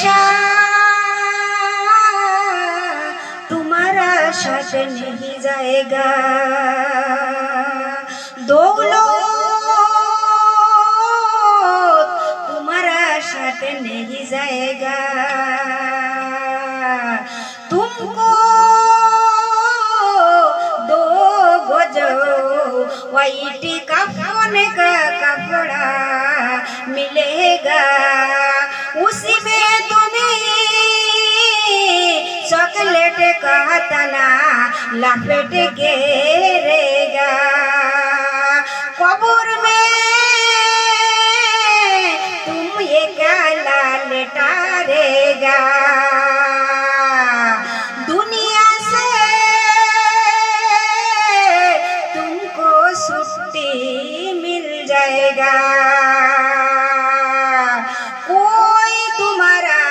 पैसा तुम्हारा साथ नहीं जाएगा, दौलत तुम्हारा साथ नहीं जाएगा। तुमको दो गज वाइट कफन का कपड़ा मिलेगा, उसी में तुम्हें चॉकलेट का तना लपेट घेरेगा। कब्र में तुम ये काला लेटारेगा, दुनिया से तुमको छुट्टी मिल जाएगा। कोई तुम्हारा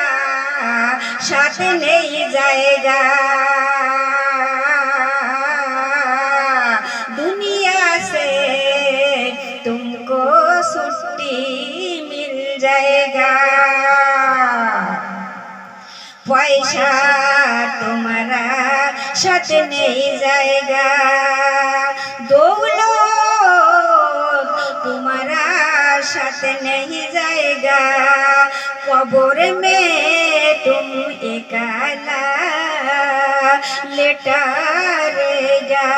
साथ नहीं जाएगा, दुनिया से तुमको छुट्टी मिल जाएगा। पैसा तुम्हारा साथ नहीं जाएगा, दौलत तुम्हारा साथ नहीं जाएगा। कब्र में तुम अकेला लेटा रहेगा।